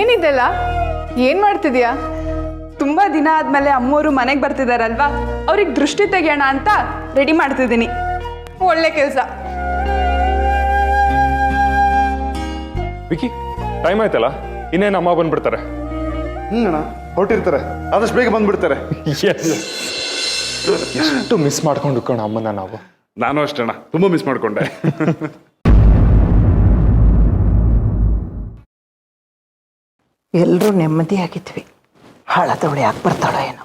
ಏನಿದೆಲ್ಲ ಏನ್ ಮಾಡ್ತಿದ್ಯಾ? ತುಂಬಾ ದಿನ ಆದ್ಮೇಲೆ ಅಮ್ಮೋರು ಮನೆಗೆ ಬರ್ತಿದಾರಲ್ವಾ, ಅವ್ರಿಗೆ ದೃಷ್ಟಿ ತೆಗೆಯೋಣ ಅಂತ ರೆಡಿ ಮಾಡ್ತಿದ್ದೀನಿ. ಒಳ್ಳೆ ಕೆಲಸ. ವಿಕಿ, ಟೈಮ್ ಆಯ್ತಲ್ಲ, ಇನ್ನೇನು ಅಮ್ಮ ಬಂದ್ಬಿಡ್ತಾರೆ. ಅಣ್ಣ ಹೊರಟಿರ್ತಾರೆ, ಆದಷ್ಟು ಬೇಗ ಬಂದ್ಬಿಡ್ತಾರೆ. ಎಷ್ಟು ಮಿಸ್ ಮಾಡ್ಕೊಂಡು ಕಣ ಅಮ್ಮನ ನಾವು. ನಾನು ಅಷ್ಟಣ್ಣ, ತುಂಬಾ ಮಿಸ್ ಮಾಡ್ಕೊಂಡೆ. ಎಲ್ಲರೂ ನೆಮ್ಮದಿಯಾಗಿದ್ವಿ. ಹಾಳದವಳು ಯಾಕೆ ಬರ್ತಾಳೋ ಏನೋ.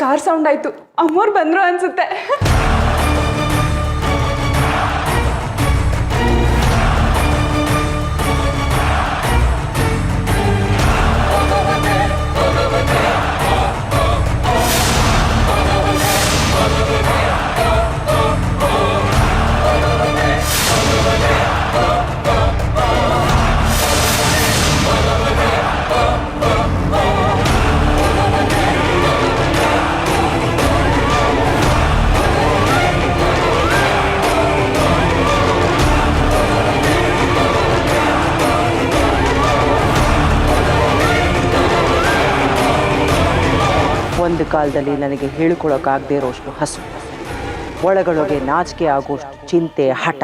ಕಾರ್ ಸೌಂಡ್ ಆಯ್ತು, ಅಮ್ಮೋರು ಬಂದ್ರು ಅನ್ಸುತ್ತೆ. ಒಂದು ಕಾಲದಲ್ಲಿ ನನಗೆ ಹೇಳಿಕೊಳ್ಳೋಕ್ಕಾಗದೇ ಇರೋಷ್ಟು ಹಸು, ಒಳಗೊಳಗೆ ನಾಚಿಕೆ ಆಗೋಷ್ಟು ಚಿಂತೆ, ಹಠ,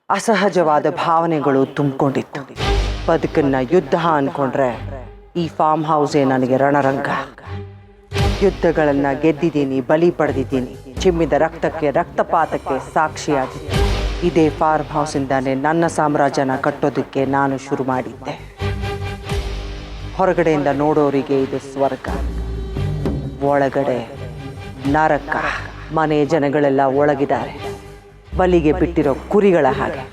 ಅಸಹಜವಾದ ಭಾವನೆಗಳು ತುಂಬಿಕೊಂಡಿತ್ತು. ಬದುಕನ್ನ ಯುದ್ಧ ಅನ್ಕೊಂಡ್ರೆ ಈ ಫಾರ್ಮ್ ಹೌಸೇ ನನಗೆ ರಣರಂಗ. ಯುದ್ಧಗಳನ್ನ ಗೆದ್ದಿದ್ದೀನಿ, ಬಲಿ ಪಡೆದಿದ್ದೀನಿ, ಚಿಮ್ಮಿದ ರಕ್ತಕ್ಕೆ, ರಕ್ತಪಾತಕ್ಕೆ ಸಾಕ್ಷಿಯಾಗಿದ್ದೆ. ಇದೇ ಫಾರ್ಮ್ ಹೌಸಿಂದಾನೆ ನನ್ನ ಸಾಮ್ರಾಜ್ಯನ ಕಟ್ಟೋದಕ್ಕೆ ನಾನು ಶುರು ಮಾಡಿದ್ದೆ. ಹೊರಗಡೆಯಿಂದ ನೋಡೋರಿಗೆ ಇದು ಸ್ವರ್ಗ, ಒಳಗಡೆ ನರಕ. ಮನೆ ಜನಗಳೆಲ್ಲ ಒಳಗಿದ್ದಾರೆ, ಬಲಿಗೆ ಬಿಟ್ಟಿರೋ ಕುರಿಗಳ ಹಾಗೆ.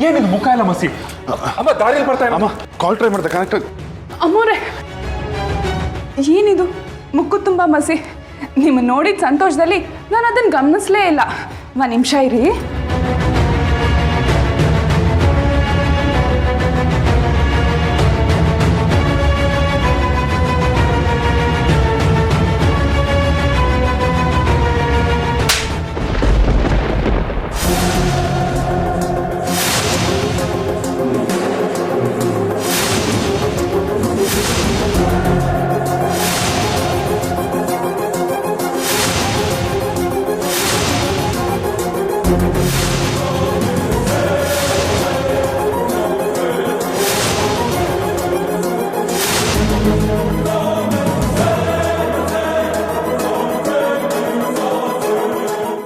ಏನಿದು ಮುಖ ಎಲ್ಲ ಮಸಿ? ಅಮ್ಮ ದಾರಿಯಲ್ಲಿ ಬರ್ತಾ ಅಮ್ಮ ಕಾಲ್ ಟ್ರೈ ಮಾಡಿದೆ ಕನೆಕ್ಟ್. ಅಮ್ಮೋರೆ, ಏನಿದು ಮುಕ್ಕು ತುಂಬ ಮಸಿ? ನಿಮ್ಮ ನೋಡಿದ ಸಂತೋಷದಲ್ಲಿ ನಾನು ಅದನ್ನು ಗಮನಿಸ್ಲೇ ಇಲ್ಲ. ಒಂದು ನಿಮಿಷ ಇರಿ.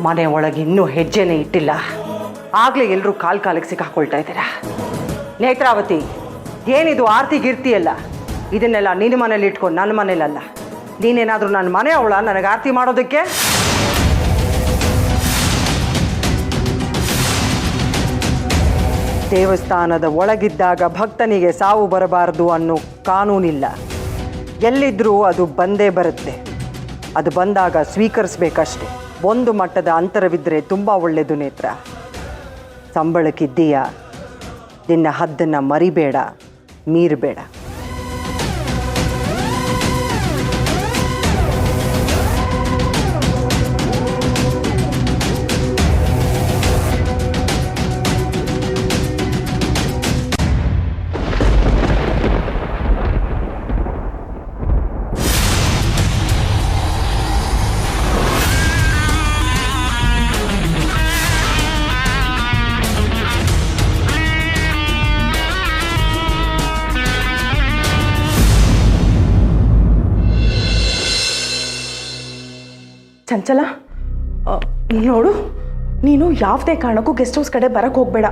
ಮನೆ ಒಳಗೆ ಇನ್ನೂ ಹೆಜ್ಜೆನೇ ಇಟ್ಟಿಲ್ಲ, ಆಗಲೇ ಎಲ್ಲರೂ ಕಾಲಿಗೆ ಸಿಕ್ಕಾಕೊಳ್ತಾ ಇದ್ದೀರಾ. ನೇತ್ರಾವತಿ, ಏನಿದು ಆರ್ತಿ ಗಿರ್ತಿ ಅಲ್ಲ, ಇದನ್ನೆಲ್ಲ ನಿನ್ನ ಮನೇಲಿ ಇಟ್ಕೊಂಡು ನನ್ನ ಮನೇಲಲ್ಲ. ನೀನೇನಾದರೂ ನನ್ನ ಮನೆ ಅವಳ ನನಗೆ ಆರತಿ ಮಾಡೋದಕ್ಕೆ? ದೇವಸ್ಥಾನದ ಒಳಗಿದ್ದಾಗ ಭಕ್ತನಿಗೆ ಸಾವು ಬರಬಾರದು ಅನ್ನೋ ಕಾನೂನಿಲ್ಲ. ಎಲ್ಲಿದ್ರೂ ಅದು ಬಂದೇ ಬರುತ್ತೆ. ಅದು ಬಂದಾಗ ಸ್ವೀಕರಿಸ್ಬೇಕಷ್ಟೆ. ಒಂದು ಮಟ್ಟದ ಅಂತರವಿದ್ದರೆ ತುಂಬ ಒಳ್ಳೆಯದು ನೇತ್ರ. ಸಂಬಳಕ್ಕಿದ್ದೀಯಾ, ನಿನ್ನ ಹದ್ದನ್ನು ಮರಿಬೇಡ, ಮೀರಬೇಡ. ಚಂಚಲ, ನೋಡು, ನೀನು ಯಾವುದೇ ಕಾರಣಕ್ಕೂ ಗೆಸ್ಟ್ ಹೌಸ್ ಕಡೆ ಬರೋಕ್ಕೆ ಹೋಗಬೇಡ.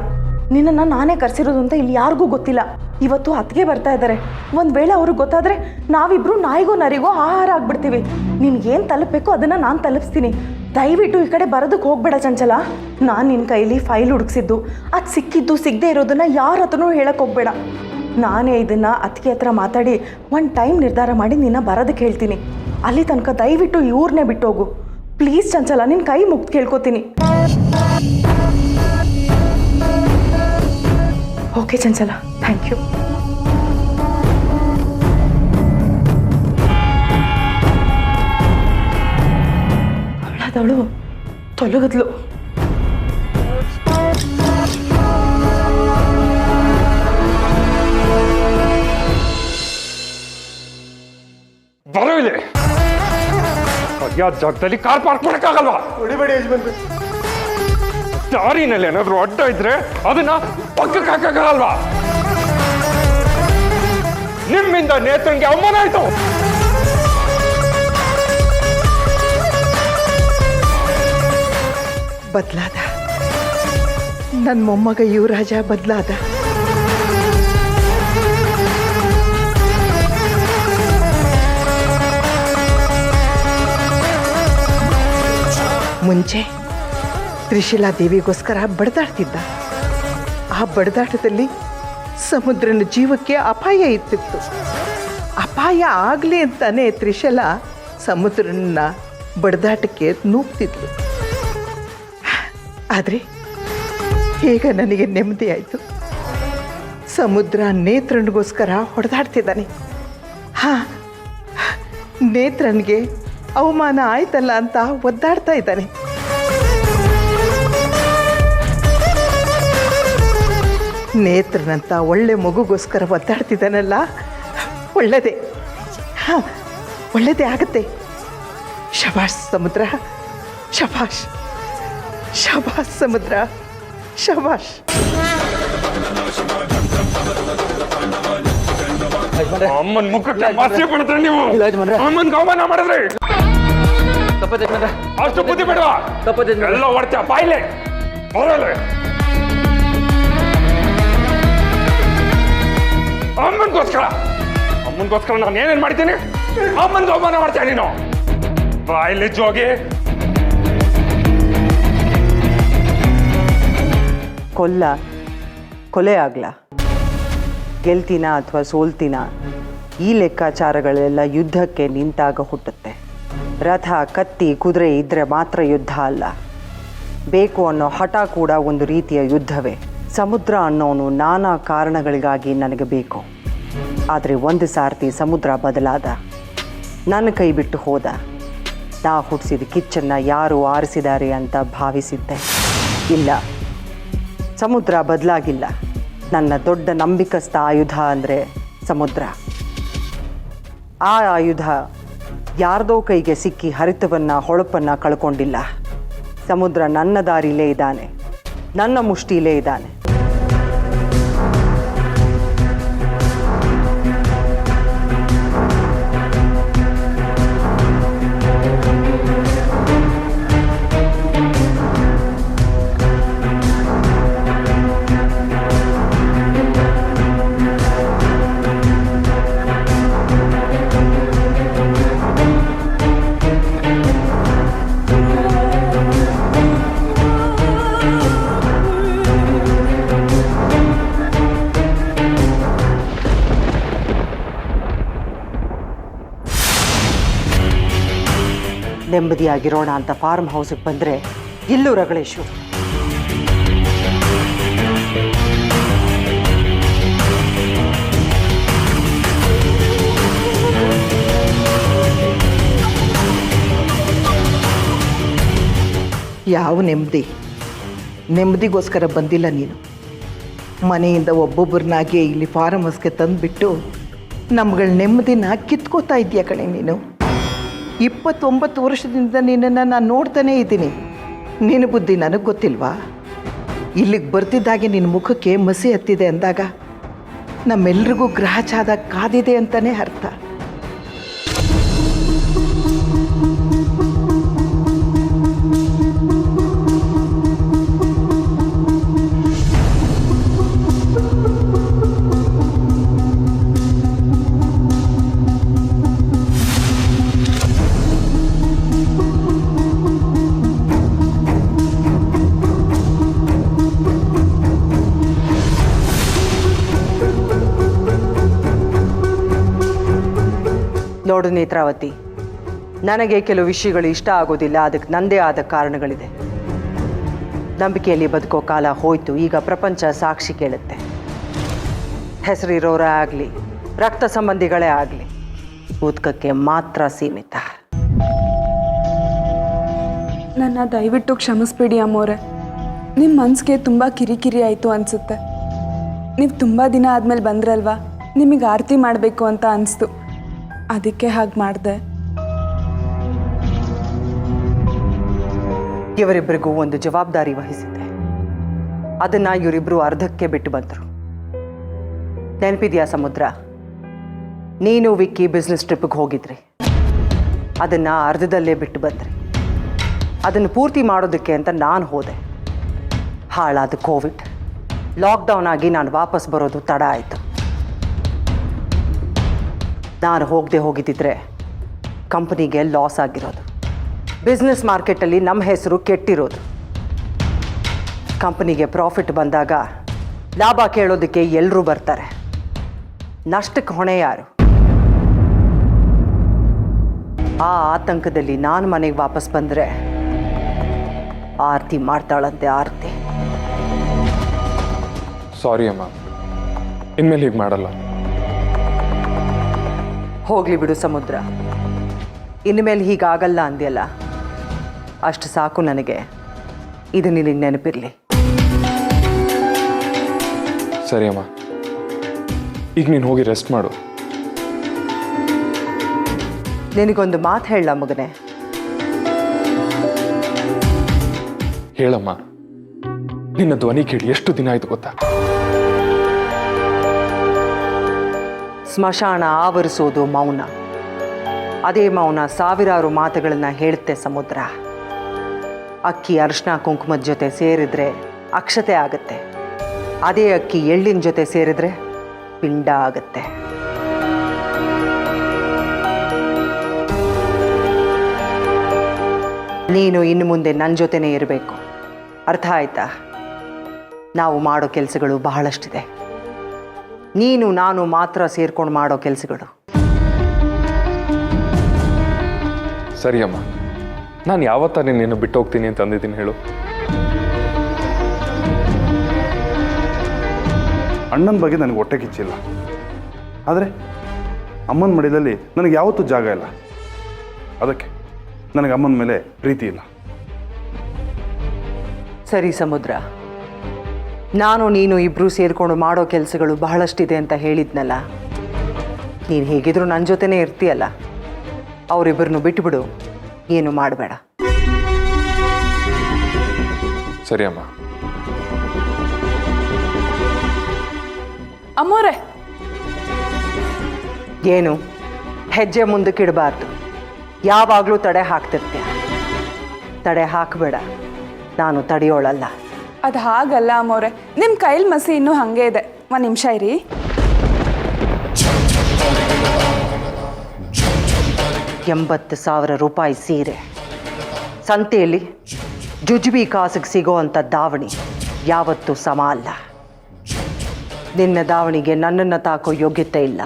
ನಿನ್ನನ್ನು ನಾನೇ ಕರೆಸಿರೋದು ಅಂತ ಇಲ್ಲಿ ಯಾರಿಗೂ ಗೊತ್ತಿಲ್ಲ. ಇವತ್ತು ಅತ್ತಿಗೆ ಬರ್ತಾ ಇದ್ದಾರೆ. ಒಂದು ವೇಳೆ ಅವ್ರಿಗೆ ಗೊತ್ತಾದರೆ ನಾವಿಬ್ಬರು ನಾಯಿಗೂ ನರಿಗೂ ಆಹಾರ ಆಗ್ಬಿಡ್ತೀವಿ. ನಿನಗೇನು ತಲುಪಬೇಕು ಅದನ್ನು ನಾನು ತಲುಪಿಸ್ತೀನಿ. ದಯವಿಟ್ಟು ಈ ಕಡೆ ಬರೋದಕ್ಕೆ ಹೋಗಬೇಡ ಚಂಚಲ. ನಾನು ನಿನ್ನ ಕೈಲಿ ಫೈಲ್ ಹುಡುಕ್ಸಿದ್ದು, ಅದು ಸಿಕ್ಕಿದ್ದು ಸಿಗದೆ ಇರೋದನ್ನು ಯಾರ ಹತ್ರನೂ ಹೇಳಕ್ಕೆ ಹೋಗಬೇಡ. ನಾನೇ ಇದನ್ನು ಅತ್ತಿಗೆ ಹತ್ರ ಮಾತಾಡಿ ಒಂದು ಟೈಮ್ ನಿರ್ಧಾರ ಮಾಡಿ ನಿನ್ನ ಬರೋದಕ್ಕೆ ಹೇಳ್ತೀನಿ. ಅಲ್ಲಿ ತನಕ ದಯವಿಟ್ಟು ಇವ್ರನ್ನೇ ಬಿಟ್ಟೋಗು ಪ್ಲೀಸ್ ಚಂಚಲ. ನಿನ್ನ ಕೈ ಮುಗ್ದು ಕೇಳ್ಕೊತೀನಿ. ಓಕೆ ಚಂಚಲ, ಥ್ಯಾಂಕ್ ಯು. ಅವಳಾದವಳು ತೊಲಗದ್ಲು. ಬರೋ ಇಲ್ಲಿ. ಯಾವ ಜಾಗದಲ್ಲಿ ಕಾರ್ ಪಾರ್ಕ್ ಮಾಡಕ್ಕಾಗಲ್ವಾ? ಹೊಡಿಬೇಡಿ ಯಜಮಾನ್ರೆ. ದಾರಿನಲ್ಲಿ ಏನಾದ್ರು ಅಡ್ಡ ಇದ್ರೆ ಅದನ್ನ ಪಕ್ಕಕ್ಕೆ ಹಾಕಕ್ಕಾಗಲ್ವಾ? ನಿಮ್ಮಿಂದ ನೇತಂಗೆ ಅವಮಾನ ಆಯ್ತು. ಬದಲಾದ ನನ್ನ ಮೊಮ್ಮಗ ಯುವರಾಜ ಬದಲಾದ. ಮುಂಚೆ ತ್ರಿಶೀಲಾ ದೇವಿಗೋಸ್ಕರ ಬಡದಾಡ್ತಿದ್ದ. ಆ ಬಡದಾಟದಲ್ಲಿ ಸಮುದ್ರನ ಜೀವಕ್ಕೆ ಅಪಾಯ ಇತ್ತಿತ್ತು. ಅಪಾಯ ಆಗಲಿ ಅಂತಾನೆ ತ್ರಿಶೀಲಾ ಸಮುದ್ರನ ಬಡದಾಟಕ್ಕೆ ನೂಗ್ತಿದ್ಲು. ಆದರೆ ಈಗ ನನಗೆ ನೆಮ್ಮದಿ ಆಯಿತು. ಸಮುದ್ರ ನೇತ್ರನಿಗೋಸ್ಕರ ಹೊಡೆದಾಡ್ತಿದ್ದಾನೆ. ಹಾಂ, ನೇತ್ರನಿಗೆ ಅವಮಾನ ಆಯ್ತಲ್ಲ ಅಂತ ಒದ್ದಾಡ್ತಾ ಇದ್ದಾನೆ. ನೇತ್ರನಂತ ಒಳ್ಳೆ ಮಗುಗೋಸ್ಕರ ಒದ್ದಾಡ್ತಿದ್ದಾನಲ್ಲ, ಒಳ್ಳೆಯದೇ. ಹಾಂ, ಒಳ್ಳೆಯದೇ ಆಗುತ್ತೆ. ಶಬಾಷ್ ಸಮುದ್ರ, ಶಬಾಷ್ ಶಬಾಷ್ ಸಮುದ್ರ, ಶಬಾಷ್. ಅಮ್ಮನ ಮುಖಕ್ಕೆ ಮಾಸಿ ಬಿಡ್ತಾರೆ ನೀವು. ಅಮ್ಮನ್ಗೆ ಅವಮಾನ ಮಾಡಿದ್ರಿ. ಅಷ್ಟು ಬುದ್ಧಿ ಬಿಡುವ ಎಲ್ಲ ಹೊಡ್ತೀಯ ಬಾಯ್ಲೆ ಬರಲ್ಲ. ಅಮ್ಮನ್ಗೋಸ್ಕರ ನಾನು ಏನೇನ್ ಮಾಡ್ತೀನಿ? ಅಮ್ಮನ್ಗೆ ಅವಮಾನ ಮಾಡ್ತೀಯ ನೀನು. ಬಾಯ್ಲೆ ಜೋಗಿ. ಕೊಲೆ ಆಗ್ಲ, ಗೆಲ್ತೀನ ಅಥವಾ ಸೋಲ್ತೀನ ಈ ಲೆಕ್ಕಾಚಾರಗಳೆಲ್ಲ ಯುದ್ಧಕ್ಕೆ ನಿಂತಾಗ ಹುಟ್ಟುತ್ತೆ. ರಥ, ಕತ್ತಿ, ಕುದುರೆ ಇದ್ದರೆ ಮಾತ್ರ ಯುದ್ಧ ಅಲ್ಲ. ಬೇಕು ಅನ್ನೋ ಹಠ ಕೂಡ ಒಂದು ರೀತಿಯ ಯುದ್ಧವೇ. ಸಮುದ್ರ ಅನ್ನೋನು ನಾನಾ ಕಾರಣಗಳಿಗಾಗಿ ನನಗೆ ಬೇಕು. ಆದರೆ ಒಂದು ಸಾರ್ತಿ ಸಮುದ್ರ ಬದಲಾದ, ನನ್ನ ಕೈ ಬಿಟ್ಟು ಹೋದ. ನಾ ಹುಟ್ಟಿಸಿದ ಕಿಚ್ಚನ್ನು ಯಾರು ಆರಿಸಿದ್ದಾರೆ ಅಂತ ಭಾವಿಸಿದ್ದೆ. ಇಲ್ಲ, ಸಮುದ್ರ ಬದಲಾಗಿಲ್ಲ. ನನ್ನ ದೊಡ್ಡ ನಂಬಿಕಸ್ಥ ಆಯುಧ ಅಂದರೆ ಸಮುದ್ರ. ಆ ಆಯುಧ ಯಾರ್ದೋ ಕೈಗೆ ಸಿಕ್ಕಿ ಹರಿತವನ್ನು, ಹೊಳಪನ್ನು ಕಳ್ಕೊಂಡಿಲ್ಲ. ಸಮುದ್ರ ನನ್ನ ದಾರಿಲೇ ಇದ್ದಾನೆ, ನನ್ನ ಮುಷ್ಟಿಲೇ ಇದ್ದಾನೆ. ನೆಮ್ಮದಿಯಾಗಿರೋಣ ಅಂತ ಫಾರ್ಮ್ ಹೌಸಿಗೆ ಬಂದರೆ ಇಲ್ಲೂ ರಗಳೇಶು. ಯಾವ ನೆಮ್ಮದಿಗೋಸ್ಕರ ಬಂದಿಲ್ಲ ನೀನು. ಮನೆಯಿಂದ ಒಬ್ಬೊಬ್ಬರನ್ನಾಗೆ ಇಲ್ಲಿ ಫಾರಮ್ ಹೌಸ್ಗೆ ತಂದುಬಿಟ್ಟು ನಮ್ಗಳ ನೆಮ್ಮದಿನ ಕಿತ್ಕೋತಾ ಇದೆಯಾ ಕಣೆ ನೀನು. 29 ವರ್ಷದಿಂದ ನಿನ್ನನ್ನು ನಾನು ನೋಡ್ತಾನೇ ಇದ್ದೀನಿ. ನಿನ್ನ ಬುದ್ಧಿ ನನಗೆ ಗೊತ್ತಿಲ್ವಾ? ಇಲ್ಲಿಗೆ ಬರ್ತಿದ್ದಾಗೆ ನಿನ್ನ ಮುಖಕ್ಕೆ ಮಸಿ ಹತ್ತಿದೆ ಅಂದಾಗ ನಮ್ಮೆಲ್ರಿಗೂ ಗ್ರಹಚಾರ ಕಾದಿದೆ ಅಂತಲೇ ಅರ್ಥ. ನೋಡು ನೇತ್ರಾವತಿ, ನನಗೆ ಕೆಲವು ವಿಷಯಗಳು ಇಷ್ಟ ಆಗೋದಿಲ್ಲ. ಅದಕ್ಕೆ ನನ್ನದೇ ಆದ ಕಾರಣಗಳಿದೆ. ನಂಬಿಕೆಯಲ್ಲಿ ಬದುಕೋ ಕಾಲ ಹೋಯ್ತು. ಈಗ ಪ್ರಪಂಚ ಸಾಕ್ಷಿ ಕೇಳುತ್ತೆ. ಹೆಸರಿರೋರೇ ಆಗಲಿ, ರಕ್ತ ಸಂಬಂಧಿಗಳೇ ಆಗಲಿ, ಬದುಕಕ್ಕೆ ಮಾತ್ರ ಸೀಮಿತ. ನನ್ನ ದಯವಿಟ್ಟು ಕ್ಷಮಿಸ್ಬಿಡಿ ಅಮ್ಮೋರೆ. ನಿಮ್ಮ ಮನಸ್ಸಿಗೆ ತುಂಬ ಕಿರಿಕಿರಿ ಆಯಿತು ಅನಿಸುತ್ತೆ. ನೀವು ತುಂಬ ದಿನ ಆದಮೇಲೆ ಬಂದ್ರಲ್ವಾ, ನಿಮಗೆ ಆರತಿ ಮಾಡಬೇಕು ಅಂತ ಅನಿಸ್ತು, ಅದಕ್ಕೆ ಹಾಗೆ ಮಾಡಿದೆ. ಇವರಿಬ್ಬರಿಗೂ ಒಂದು ಜವಾಬ್ದಾರಿ ವಹಿಸಿದ್ದೆ. ಅದನ್ನು ಇವರಿಬ್ಬರು ಅರ್ಧಕ್ಕೆ ಬಿಟ್ಟು ಬಂದರು. ನೆನಪಿದೆಯಾ ಸಮುದ್ರ? ನೀನು ವಿಕ್ಕಿ ಬಿಸ್ನೆಸ್ ಟ್ರಿಪ್ಪಿಗೆ ಹೋಗಿದ್ರಿ, ಅದನ್ನು ಅರ್ಧದಲ್ಲೇ ಬಿಟ್ಟು ಬಂದ್ರಿ. ಅದನ್ನು ಪೂರ್ತಿ ಮಾಡೋದಕ್ಕೆ ಅಂತ ನಾನು ಹೋದೆ. ಹಾಳಾದ ಕೋವಿಡ್, ಲಾಕ್ಡೌನ್ ಆಗಿ ನಾನು ವಾಪಸ್ ಬರೋದು ತಡ ಆಯಿತು. ನಾನು ಹೋಗದೆ ಹೋಗಿದ್ದಿದ್ರೆ ಕಂಪನಿಗೆ ಲಾಸ್ ಆಗಿರೋದು, ಬಿಸ್ನೆಸ್ ಮಾರ್ಕೆಟಲ್ಲಿ ನಮ್ಮ ಹೆಸರು ಕೆಟ್ಟಿರೋದು. ಕಂಪನಿಗೆ ಪ್ರಾಫಿಟ್ ಬಂದಾಗ ಲಾಭ ಕೇಳೋದಕ್ಕೆ ಎಲ್ಲರೂ ಬರ್ತಾರೆ. ನಷ್ಟಕ್ಕೆ ಹೊಣೆ ಯಾರು? ಆ ಆತಂಕದಲ್ಲಿ ನಾನು ಮನೆಗೆ ವಾಪಸ್ ಬಂದರೆ ಆರತಿ ಮಾಡ್ತಾಳಂತೆ. ಆರತಿ, ಸಾರಿ ಅಮ್ಮ, ಇನ್ಮೇಲೆ ಹೀಗೆ ಮಾಡಲ್ಲ. ಹೋಗಲಿ ಬಿಡು ಸಮುದ್ರ, ಇನ್ಮೇಲೆ ಹೀಗಾಗಲ್ಲ ಅಂದ್ಯಲ್ಲ, ಅಷ್ಟು ಸಾಕು ನನಗೆ. ಇದು ನಿನಗೆ ನೆನಪಿರಲಿ. ಸರಿ ಅಮ್ಮ, ಈಗ ನೀನು ಹೋಗಿ ರೆಸ್ಟ್ ಮಾಡು. ನಿನಗೊಂದು ಮಾತು ಹೇಳ ಮಗನೇ. ಹೇಳಮ್ಮ. ನಿನ್ನ ಧ್ವನಿ ಕೇಳಿ ಎಷ್ಟು ದಿನ ಆಯ್ತು ಗೊತ್ತಾ? ಸ್ಮಶಾನ ಆವರಿಸೋದು ಮೌನ. ಅದೇ ಮೌನ ಸಾವಿರಾರು ಮಾತುಗಳನ್ನು ಹೇಳುತ್ತೆ ಸಮುದ್ರ. ಅಕ್ಕಿ ಅರಿಶಿನ ಕುಂಕುಮದ ಜೊತೆ ಸೇರಿದ್ರೆ ಅಕ್ಷತೆ ಆಗುತ್ತೆ. ಅದೇ ಅಕ್ಕಿ ಎಳ್ಳಿನ ಜೊತೆ ಸೇರಿದ್ರೆ ಪಿಂಡ ಆಗುತ್ತೆ. ನೀನು ಇನ್ನು ಮುಂದೆ ನನ್ನ ಜೊತೆನೇ ಇರಬೇಕು, ಅರ್ಥ ಆಯ್ತಾ? ನಾವು ಮಾಡೋ ಕೆಲಸಗಳು ಬಹಳಷ್ಟಿದೆ. ನೀನು ನಾನು ಮಾತ್ರ ಸೇರ್ಕೊಂಡು ಮಾಡೋ ಕೆಲಸಗಳು. ಸರಿ ಅಮ್ಮ, ನಾನು ಯಾವತ್ತ ನಿನ್ನ ಬಿಟ್ಟು ಹೋಗ್ತೀನಿ ಅಂತ ಅಂದಿದ್ದೀನಿ ಹೇಳು? ಅಣ್ಣನ ಬಗ್ಗೆ ನನಗೆ ಹೊಟ್ಟೆ ಕಿಚ್ಚಿಲ್ಲ, ಆದರೆ ಅಮ್ಮನ ಮಡಿಲಲ್ಲಿ ನನಗೆ ಯಾವತ್ತೂ ಜಾಗ ಇಲ್ಲ. ಅದಕ್ಕೆ ನನಗೆ ಅಮ್ಮನ ಮೇಲೆ ಪ್ರೀತಿ ಇಲ್ಲ. ಸರಿ ಸಮುದ್ರ, ನಾನು ನೀನು ಇಬ್ಬರು ಸೇರಿಕೊಂಡು ಮಾಡೋ ಕೆಲಸಗಳು ಬಹಳಷ್ಟಿದೆ ಅಂತ ಹೇಳಿದ್ನಲ್ಲ. ನೀನು ಹೇಗಿದ್ರು ನನ್ನ ಜೊತೆನೇ ಇರ್ತೀಯಲ್ಲ, ಅವರಿಬ್ಬರನ್ನು ಬಿಟ್ಟುಬಿಡು, ಏನು ಮಾಡಬೇಡ. ಸರಿ ಅಮ್ಮ. ಅಮ್ಮೋರೆ, ಏನು ಹೆಜ್ಜೆ ಮುಂದಕ್ಕಿಡಬಾರ್ದು, ಯಾವಾಗಲೂ ತಡೆ ಹಾಕ್ತಿರ್ತೀಯ. ತಡೆ ಹಾಕಬೇಡ, ನಾನು ತಡೆಯೋಳಲ್ಲ. ಅದು ಹಾಗಲ್ಲ ಅಮ್ಮೋರೆ, ನಿಮ್ಮ ಕೈಲಿ ಮಸಿ ಇನ್ನೂ ಹಾಗೆ ಇದೆ. ಒಂದು ನಿಮಿಷ ಇರಿ. ₹80,000 ಸೀರೆ, ಸಂತೆಯಲ್ಲಿ ಜುಜುಬಿ ಕಾಸಿಗೆ ಸಿಗೋ ಅಂಥ ದಾವಣಿ ಯಾವತ್ತೂ ಸಮ ಅಲ್ಲ. ನಿನ್ನ ದಾವಣಿಗೆ ನನ್ನನ್ನು ತಾಕೋ ಯೋಗ್ಯತೆ ಇಲ್ಲ.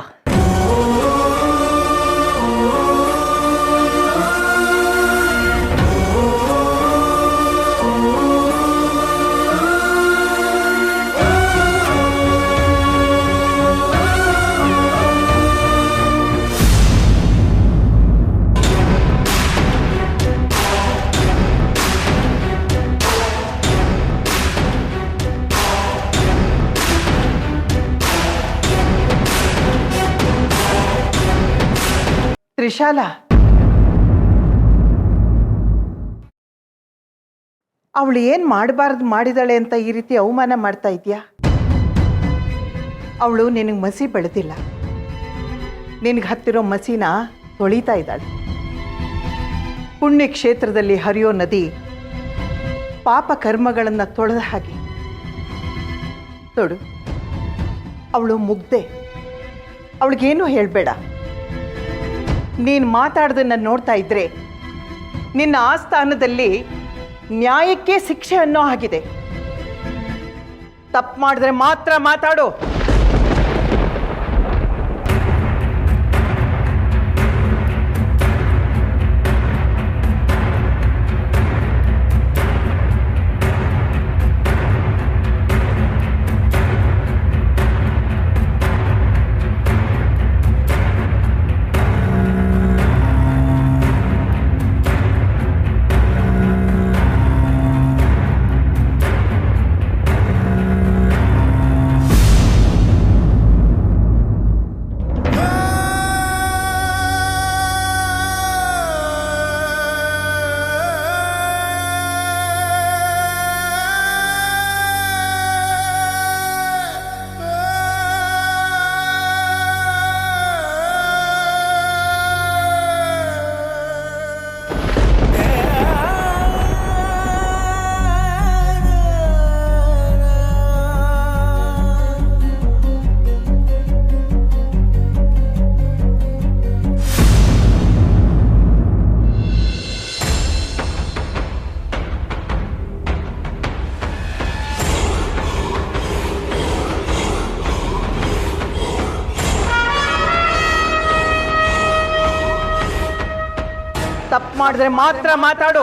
ತ್ರಿಶಾಲ, ಅವಳು ಏನು ಮಾಡಬಾರ್ದು ಮಾಡಿದಾಳೆ ಅಂತ ಈ ರೀತಿ ಅವಮಾನ ಮಾಡ್ತಾ ಇದೆಯಾ? ಅವಳು ನಿನಗೆ ಮಸಿ ಬೆಳೆದಿಲ್ಲ, ನಿನಗೆ ಹತ್ತಿರೋ ಮಸಿನ ತೊಳಿತಾ ಇದ್ದಾಳೆ. ಪುಣ್ಯ ಕ್ಷೇತ್ರದಲ್ಲಿ ಹರಿಯೋ ನದಿ ಪಾಪ ಕರ್ಮಗಳನ್ನು ತೊಳೆದ ಹಾಗೆ. ನೋಡು, ಅವಳು ಮುಗ್ದೆ, ಅವಳಿಗೇನು ಹೇಳಬೇಡ. ನೀನು ಮಾತಾಡ್ದನ್ನ ನೋಡ್ತಾ ಇದ್ರೆ ನಿನ್ನ ಆಸ್ಥಾನದಲ್ಲಿ ನ್ಯಾಯಕ್ಕೆ ಶಿಕ್ಷೆ ಅನ್ನೋ ಹಾಗಿದೆ. ತಪ್ಪು ಮಾಡಿದ್ರೆ ಮಾತ್ರ ಮಾತಾಡು. ತಪ್ಪು ಮಾಡಿದ್ರೆ ಮಾತ್ರ ಮಾತಾಡು.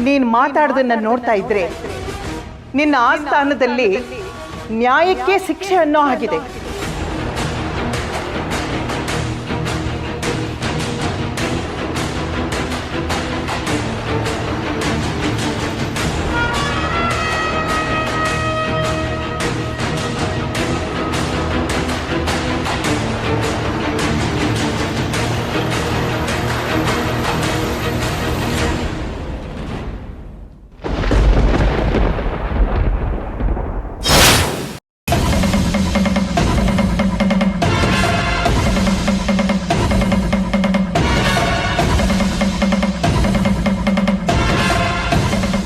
ನೀನು ಮಾತಾಡ್ದನ್ನ ನೋಡ್ತಾ ಇದ್ರೆ ನಿನ್ನ ಆಸ್ಥಾನದಲ್ಲಿ ನ್ಯಾಯಕ್ಕೆ ಶಿಕ್ಷೆ ಅನ್ನೋ ಹಾಗಿದೆ.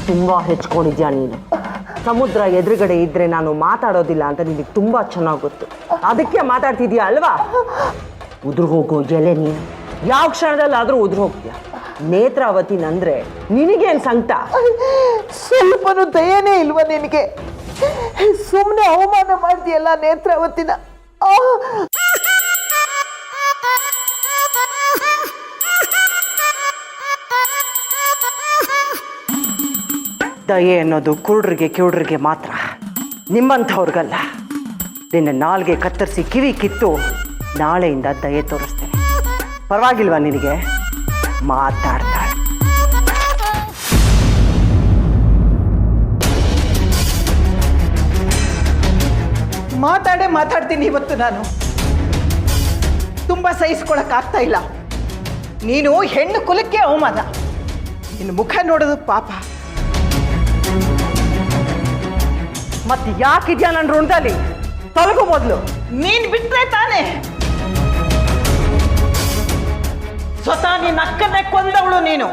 ತುಂಬ ಹೆಚ್ಕೊಂಡಿದ್ಯಾ ನೀನು. ಸಮುದ್ರ ಎದುರುಗಡೆ ಇದ್ರೆ ನಾನು ಮಾತಾಡೋದಿಲ್ಲ ಅಂತ ನಿನಗೆ ತುಂಬ ಚೆನ್ನಾಗಿ ಗೊತ್ತು. ಅದಕ್ಕೆ ಮಾತಾಡ್ತಿದ್ಯಾ ಅಲ್ವಾ? ಉದುರು ಹೋಗೋ ಎಲೆ ನೀನು ಯಾವ ಕ್ಷಣದಲ್ಲಾದರೂ ಉದುರು ಹೋಗ್ತೀಯ. ನೇತ್ರಾವತಿ ಅಂದ್ರೆ ನಿನಗೇನು ಸಂಕಟ? ಸ್ವಲ್ಪನೂ ದಯನೇ ಇಲ್ವ ನಿನಗೆ? ಸುಮ್ಮನೆ ಅವಮಾನ ಮಾಡ್ತೀಯಲ್ಲ ನೇತ್ರಾವತಿನ. ದಯೆ ಅನ್ನೋದು ಕುರುಡ್ರಿಗೆ ಕಿವುಡ್ರಿಗೆ ಮಾತ್ರ, ನಿಮ್ಮಂಥವ್ರಿಗಲ್ಲ. ನಿನ್ನ ನಾಲ್ಗೆ ಕತ್ತರಿಸಿ ಕಿವಿ ಕಿತ್ತು ನಾಳೆಯಿಂದ ದಯೆ ತೋರಿಸ್ತೇನೆ. ಪರವಾಗಿಲ್ವಾ ನಿನಗೆ? ಮಾತಾಡ್ತಾಳೆ. ಮಾತಾಡ್ತೀನಿ ಇವತ್ತು ನಾನು. ತುಂಬ ಸಹಿಸ್ಕೊಳಕ್ಕಾಗ್ತಾ ಇಲ್ಲ. ನೀನು ಹೆಣ್ಣು ಕುಲಕ್ಕೆ ಅವಮಾನ. ನಿನ್ನ ಮುಖ ನೋಡೋದು ಪಾಪ. ಮತ್ತೆ ಯಾಕಿದ್ಯಾ ನನ್ನ ಋಣದಲ್ಲಿ? ತೊಲಗು ಮೊದಲು. ನೀನ್ ಬಿಟ್ರೆ ತಾನೆ ಸ್ವತಃ ನಿನ್ನ ಅಕ್ಕನ್ನೇ ಕೊಂದವಳು ನೀನು.